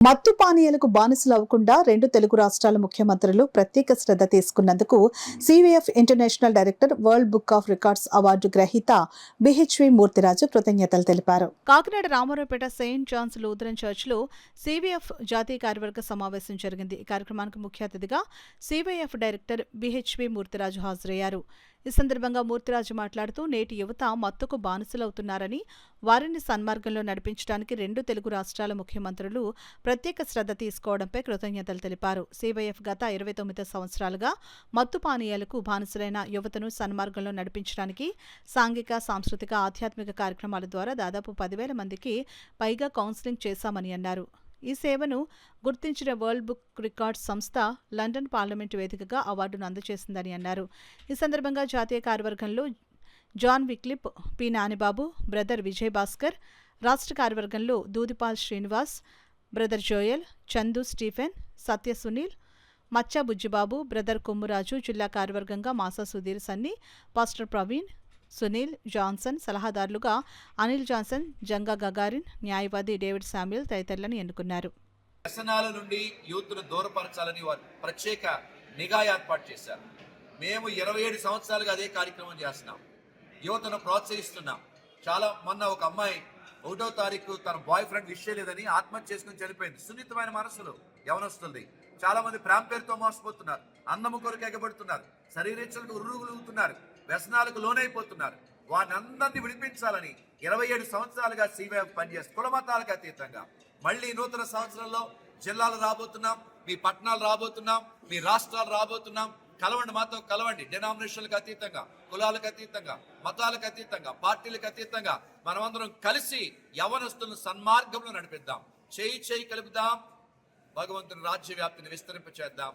మత్తు పానీయాలకు బానిసలు అవ్వకుండా రెండు తెలుగు రాష్ట్రాల ముఖ్యమంత్రులు ప్రత్యేక శ్రద్ధ తీసుకున్నందుకు CVF international director world book of records award గ్రహీత బిహెచ్వి మూర్తిరాజు కృతజ్ఞతలు తెలిపారు. Kakinada Ramaraopeta saint John's Lutheran చర్చ్లో సివిఎఫ్ జాతీయ కార్యవర్గ సమావేశం జరిగింది. ఈ కార్యక్రమానికి ముఖ్య అతిథిగా సివిఎఫ్ డైరెక్టర్ బిహెచ్వి మూర్తిరాజు హాజరయ్యారు. ఈ సందర్భంగా మూర్తిరాజు మాట్లాడుతూ నేటి యువత మత్తుకు బానిసలవుతున్నారని, వారిని సన్మార్గంలో నడిపించడానికి రెండు తెలుగు రాష్ట్రాల ముఖ్యమంత్రులు ప్రత్యేక శ్రద్ధ తీసుకోవడంపై కృతజ్ఞతలు తెలిపారు. సివైఎఫ్ గత 29 సంవత్సరాలుగా మత్తు పానీయాలకు బానిసలైన యువతను సన్మార్గంలో నడిపించడానికి సాంఘిక, సాంస్కృతిక, ఆధ్యాత్మిక కార్యక్రమాల ద్వారా దాదాపు 10,000 మందికి పైగా కౌన్సిలింగ్ చేశామని అన్నారు. ఈ సేవను గుర్తించిన వరల్డ్ బుక్ రికార్డ్స్ సంస్థ లండన్ పార్లమెంటు వేదికగా అవార్డును అందజేసిందని అన్నారు. ఈ సందర్భంగా జాతీయ కార్యవర్గంలో John Wycliffe, P Nanibabu, brother Vijay Bhaskar, రాష్ట్ర కార్యవర్గంలో Dudipal Srinivas, brother Joel, Chandu Stephen, Satya Sunil, Maccha Bujjibabu, brother Kommuraju, జిల్లా కార్యవర్గంగా Masa Sudhir Sunny, pastor Praveen, Sunil Johnson, సలహాదారులుగా అనిల్ జాన్సన్, జంగా గగారిన్, న్యాయవాది డేవిడ్ శామ్యుల్ తదితరులను ఎన్నుకున్నారు. వ్యసనాల నుండి యూత్ను దూరపరచాలని వారు ప్రత్యేక నిఘా ఏర్పాటు చేశారు. మేము 27 సంవత్సరాలుగా అదే కార్యక్రమం చేస్తున్నాం. యువతను ప్రోత్సహిస్తున్నాం. మొన్న ఒక అమ్మాయి 1వ తారీఖు తన బాయ్ ఫ్రెండ్ విష్ చేయలేదని ఆత్మహత్య చేసుకుని చనిపోయింది. సున్నితమైన మనసులు యవనొస్తుంది. చాలా మంది ప్రేమ పేరుతో మోసపోతున్నారు, అందము కొరకు ఎగబడుతున్నారు, శరీరేచ్ఛలకు ఉర్రుగులుగుతున్నారు, వ్యసనాలకు లోనైపోతున్నారు. వారిని అందరినీ విడిపించాలని 27 సంవత్సరాలుగా సివిఎఫ్ పనిచేస్తుంది. కులమతాలకు అతీతంగా మళ్ళీ నూతన సంవత్సరంలో జిల్లాలు రాబోతున్నాం, మీ పట్టణాలు రాబోతున్నాం, మీ రాష్ట్రాలు రాబోతున్నాం. కలవండి, మాతో కలవండి. డినామినేషన్లకు అతీతంగా, కులాలకు అతీతంగా, మతాలకు అతీతంగా, పార్టీలకు అతీతంగా మనమందరం కలిసి యవనస్తులను సన్మార్గంలో నడిపిద్దాం. చేయి కలుపుదాం. భగవంతుని రాజ్య వ్యాప్తిని విస్తరింపచేద్దాం.